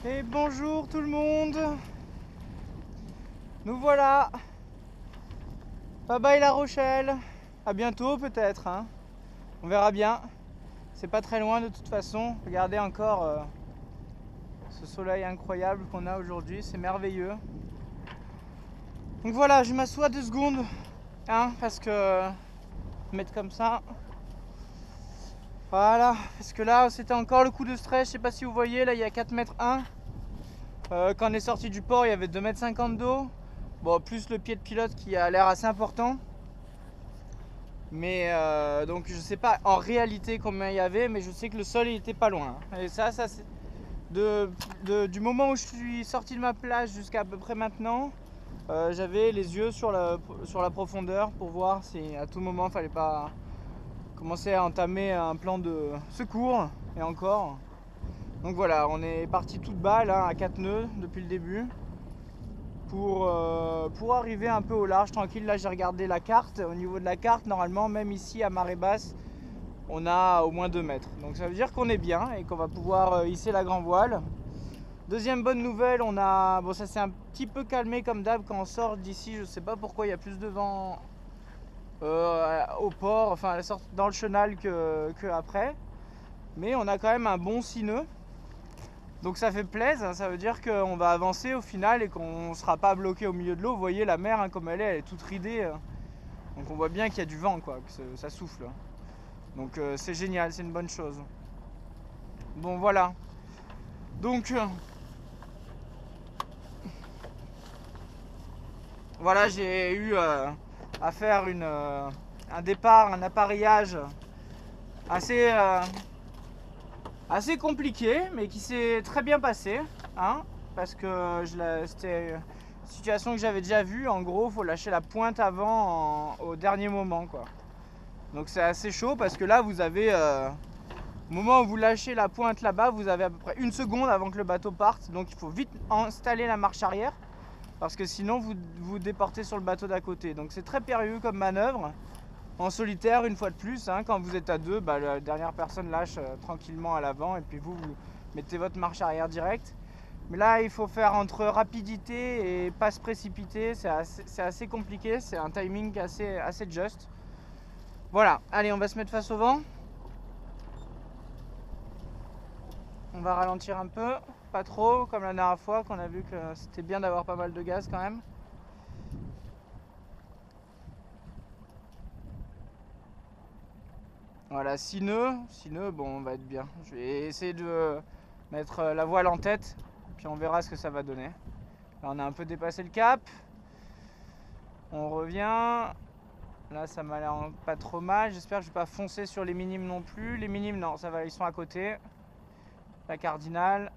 Et bonjour tout le monde. Nous voilà. Bye bye La Rochelle. À bientôt peut-être, hein. On verra bien. C'est pas très loin de toute façon. Regardez encore ce soleil incroyable qu'on a aujourd'hui. C'est merveilleux. Donc voilà, je m'assois 2 secondes, hein, parce que mettre comme ça. Voilà, parce que là c'était encore le coup de stress. Je sais pas si vous voyez, là il y a 4,1 m. Quand on est sorti du port, il y avait 2,50 m d'eau. Bon, plus le pied de pilote qui a l'air assez important. Mais donc je sais pas en réalité combien il y avait, mais je sais que le sol il était pas loin. Et ça c'est du moment où je suis sorti de ma plage jusqu'à peu près maintenant, j'avais les yeux sur la profondeur pour voir si à tout moment il fallait pas commencer à entamer un plan de secours. Et encore. Donc voilà, on est parti tout bas là à 4 nœuds depuis le début. Pour arriver un peu au large tranquille. Là j'ai regardé la carte, au niveau de la carte normalement même ici à marée basse on a au moins 2 mètres, donc ça veut dire qu'on est bien et qu'on va pouvoir hisser la grand voile. Deuxième bonne nouvelle, on a, bon ça s'est un petit peu calmé comme d'hab quand on sort d'ici, je sais pas pourquoi il y a plus de vent au port, enfin à la sortie dans le chenal que après, mais on a quand même un bon 6 nœuds. Donc ça fait plaisir, ça veut dire qu'on va avancer au final et qu'on ne sera pas bloqué au milieu de l'eau. Vous voyez la mer, hein, comme elle est toute ridée. Donc on voit bien qu'il y a du vent, quoi, que ça souffle. Donc c'est génial, c'est une bonne chose. Bon voilà. Donc voilà, j'ai eu à faire un départ, un appareillage assez compliqué, mais qui s'est très bien passé, hein, parce que c'était une situation que j'avais déjà vue. En gros, il faut lâcher la pointe avant au dernier moment, quoi. Donc c'est assez chaud parce que là, vous avez au moment où vous lâchez la pointe là-bas, vous avez à peu près 1 seconde avant que le bateau parte. Donc il faut vite installer la marche arrière parce que sinon vous vous déportez sur le bateau d'à côté. Donc c'est très périlleux comme manœuvre. En solitaire, une fois de plus, hein, quand vous êtes à deux, bah, la dernière personne lâche tranquillement à l'avant et puis vous mettez votre marche arrière directe. Mais là, il faut faire entre rapidité et pas se précipiter. C'est assez compliqué, c'est un timing assez juste. Voilà, allez, on va se mettre face au vent. On va ralentir un peu, pas trop, comme la dernière fois qu'on a vu que c'était bien d'avoir pas mal de gaz quand même. Voilà, 6 nœuds, bon, on va être bien. Je vais essayer de mettre la voile en tête, puis on verra ce que ça va donner. Là, on a un peu dépassé le cap. On revient. Là, ça m'a l'air pas trop mal. J'espère que je vais pas foncer sur les minimes non plus. Les minimes, non, ça va, ils sont à côté. La cardinale.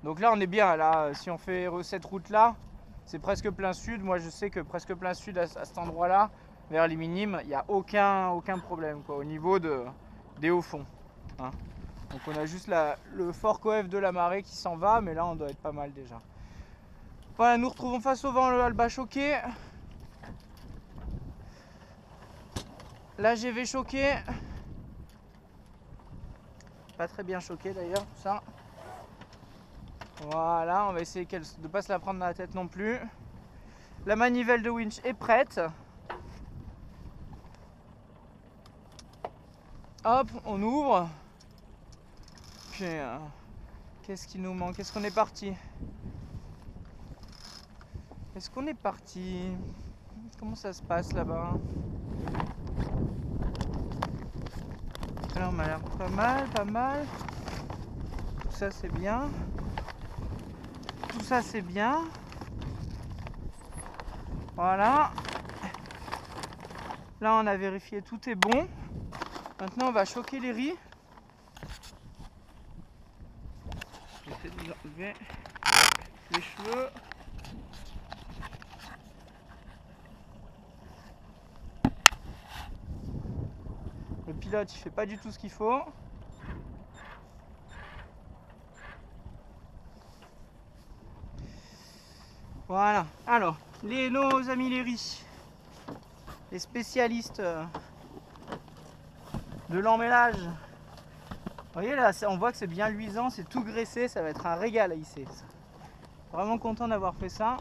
Donc là, on est bien. Là, si on fait cette route-là, c'est presque plein sud. Moi, je sais que presque plein sud à cet endroit-là, vers les minimes, il n'y a aucun problème, quoi, au niveau des hauts fonds, hein. Donc on a juste le fort coef de la marée qui s'en va, mais là on doit être pas mal déjà. Voilà, nous retrouvons face au vent le Alba choqué. L'AGV choqué. Pas très bien choqué d'ailleurs, tout ça. Voilà, on va essayer de ne pas se la prendre dans la tête non plus. La manivelle de winch est prête. Hop, on ouvre. Puis, qu'est-ce qui nous manque? Est-ce qu'on est parti? Est-ce qu'on est parti? Comment ça se passe là-bas? Alors, on m'a l'air pas mal. Tout ça, c'est bien. Tout ça, c'est bien. Voilà. Là, on a vérifié, tout est bon. Maintenant, on va choquer les riz. J'essaie de vous enlever les cheveux. Le pilote, il fait pas du tout ce qu'il faut. Voilà. Alors, nos amis les riz, les spécialistes de l'emmêlage, voyez là, on voit que c'est bien luisant, c'est tout graissé, ça va être un régal à hisser. Vraiment content d'avoir fait ça.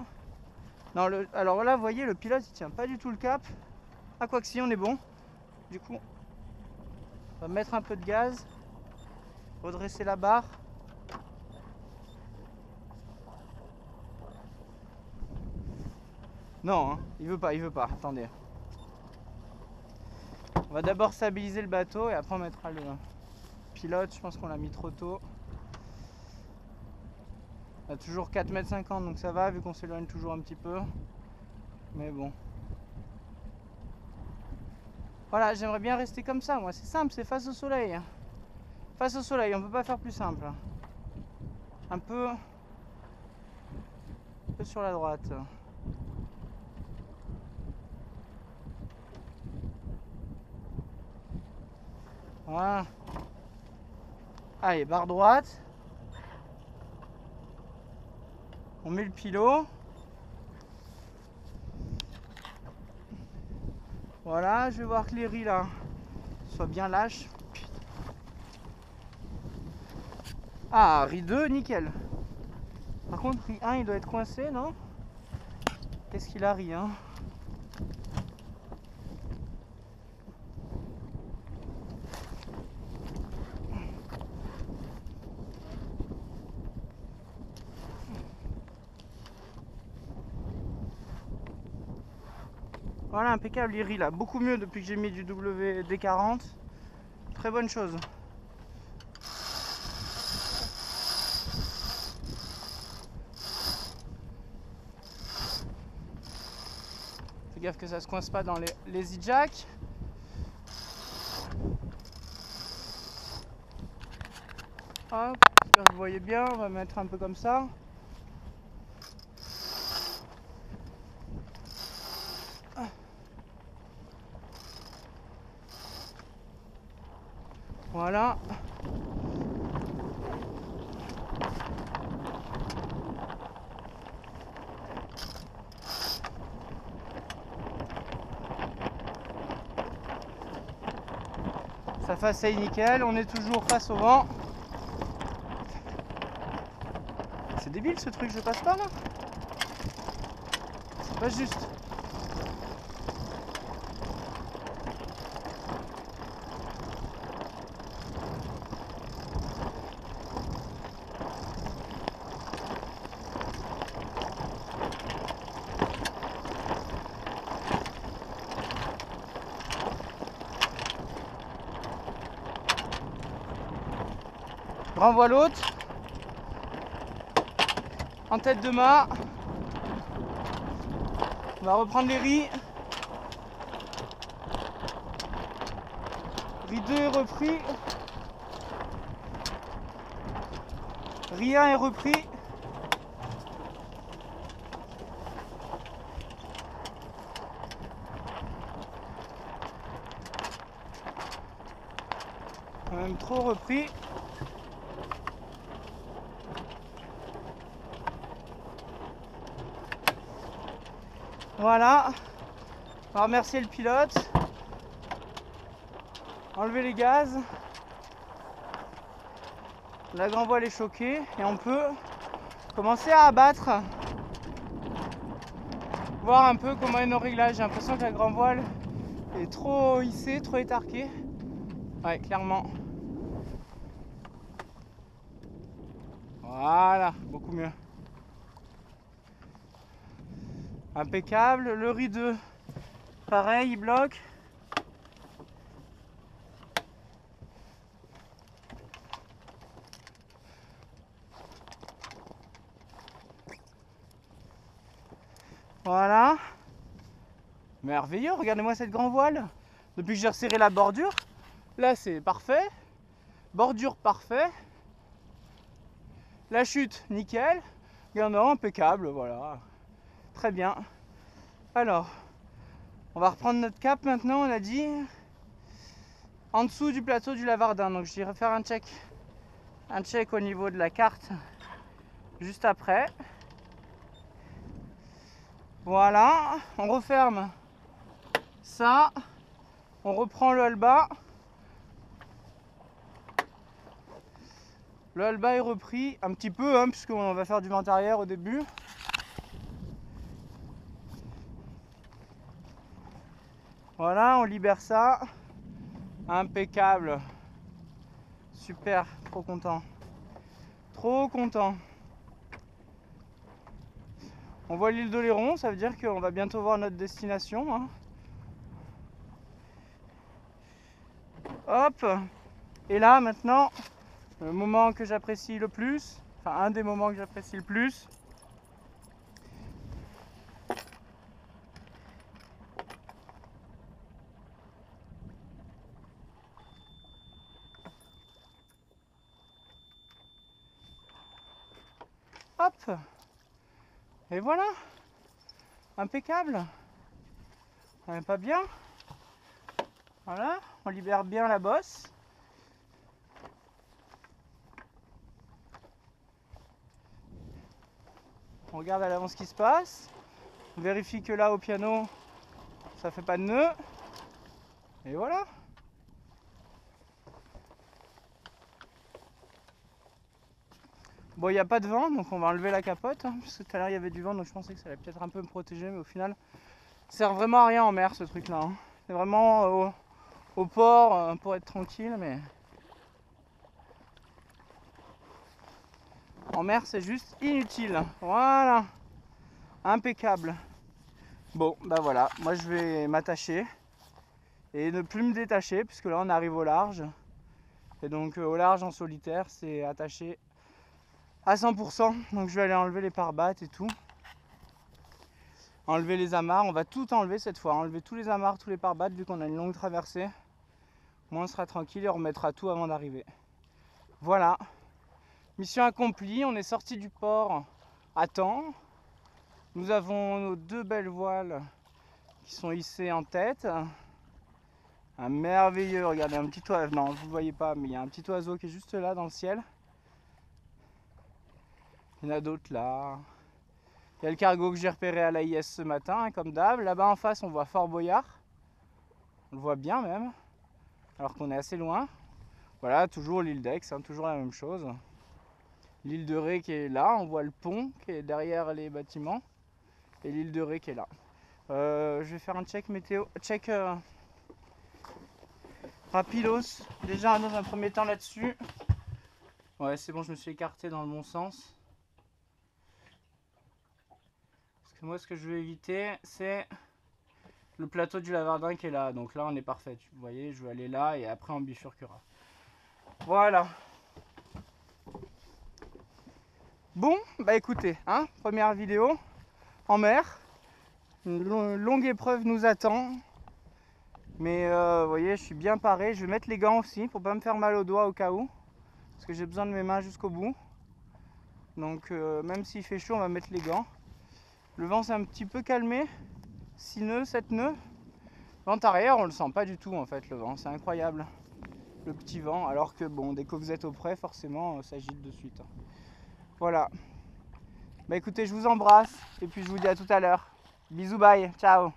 Non, alors là, vous voyez, le pilote il tient pas du tout le cap. Ah, quoi que si, on est bon. Du coup, on va mettre un peu de gaz, redresser la barre. Non, hein, il veut pas, attendez. On va d'abord stabiliser le bateau et après on mettra le pilote. Je pense qu'on l'a mis trop tôt. On a toujours 4,50 m donc ça va vu qu'on s'éloigne toujours un petit peu. Mais bon. Voilà, j'aimerais bien rester comme ça, moi. C'est simple, c'est face au soleil. Face au soleil, on peut pas faire plus simple. Un peu sur la droite. Voilà. Allez, barre droite. On met le pilot. Voilà, je vais voir que les riz là soient bien lâches. Ah, riz 2, nickel. Par contre, riz 1, il doit être coincé, non? Qu'est-ce qu'il a, riz 1? Voilà, impeccable, il rit là. Beaucoup mieux depuis que j'ai mis du WD-40. Très bonne chose. Fais gaffe que ça se coince pas dans les Z-jacks. Hop, j'espère que vous voyez bien, on va mettre un peu comme ça. Voilà. Ça faceille nickel, on est toujours face au vent. C'est débile ce truc, je passe pas là. C'est pas juste. Grand voile haute. En tête de mât. On va reprendre les riz. Riz 2 est repris. Riz 1 est repris. Même trop repris. Voilà, on va remercier le pilote, enlever les gaz, la grand voile est choquée et on peut commencer à abattre, voir un peu comment est nos réglages. J'ai l'impression que la grand voile est trop hissée, trop étarquée. Ouais, clairement. Voilà, beaucoup mieux. Impeccable, le riz 2, pareil, il bloque. Voilà. Merveilleux, regardez-moi cette grand voile. Depuis que j'ai resserré la bordure, là c'est parfait. Bordure parfait. La chute, nickel. Il y en a impeccable, voilà. Très bien. Alors, on va reprendre notre cap maintenant, on a dit. En dessous du plateau du Lavardin. Donc je dirais faire un check au niveau de la carte juste après. Voilà, on referme ça. On reprend le bas. Le Alba est repris un petit peu, hein, puisqu'on va faire du vent arrière au début. Voilà, on libère ça. Impeccable. Super, trop content. Trop content. On voit l'île d'Oléron, ça veut dire qu'on va bientôt voir notre destination. Hein. Hop. Et là, maintenant, le moment que j'apprécie le plus, enfin un des moments que j'apprécie le plus, hop, et voilà, impeccable, on n'est pas bien, voilà, on libère bien la bosse. On regarde à l'avance ce qui se passe, on vérifie que là au piano, ça fait pas de nœud, et voilà. Bon, il n'y a pas de vent, donc on va enlever la capote, hein, parce que tout à l'heure il y avait du vent, donc je pensais que ça allait peut-être un peu me protéger, mais au final, ça sert vraiment à rien en mer ce truc-là. Hein. C'est vraiment au port pour être tranquille, mais en mer c'est juste inutile. Voilà, impeccable. Bon, bah voilà, moi je vais m'attacher et ne plus me détacher, puisque là on arrive au large. Et donc au large en solitaire, c'est attaché à 100%, donc je vais aller enlever les pare-battes et tout, enlever les amarres, on va tout enlever cette fois, enlever tous les amarres, tous les pare-battes, vu qu'on a une longue traversée. Moi on sera tranquille et on remettra tout avant d'arriver. Voilà, mission accomplie, on est sorti du port à temps. Nous avons nos 2 belles voiles qui sont hissées en tête. Un merveilleux, regardez, un petit oiseau, non vous ne voyez pas, mais il y a un petit oiseau qui est juste là dans le ciel. Il y en a d'autres là. Il y a le cargo que j'ai repéré à l'AIS ce matin, hein, comme d'hab. Là-bas en face, on voit Fort Boyard. On le voit bien même, alors qu'on est assez loin. Voilà, toujours l'île d'Aix, hein, toujours la même chose. L'île de Ré qui est là, on voit le pont qui est derrière les bâtiments. Et l'île de Ré qui est là. Je vais faire un check météo, check rapidos. Déjà dans un premier temps là-dessus. Ouais, c'est bon, je me suis écarté dans le bon sens. Moi ce que je veux éviter c'est le plateau du Lavardin qui est là, donc là on est parfait, vous voyez, je vais aller là et après on bifurquera. Voilà. Bon, bah écoutez, hein, première vidéo en mer, une longue épreuve nous attend, mais vous voyez, je suis bien paré, je vais mettre les gants aussi pour pas me faire mal aux doigts au cas où, parce que j'ai besoin de mes mains jusqu'au bout, donc même s'il fait chaud on va mettre les gants. Le vent s'est un petit peu calmé, 6 nœuds, 7 nœuds. Vent arrière, on le sent pas du tout en fait le vent, c'est incroyable. Le petit vent, alors que bon, dès que vous êtes au près, forcément ça gîte de suite. Voilà. Bah écoutez, je vous embrasse et puis je vous dis à tout à l'heure. Bisous, bye, ciao.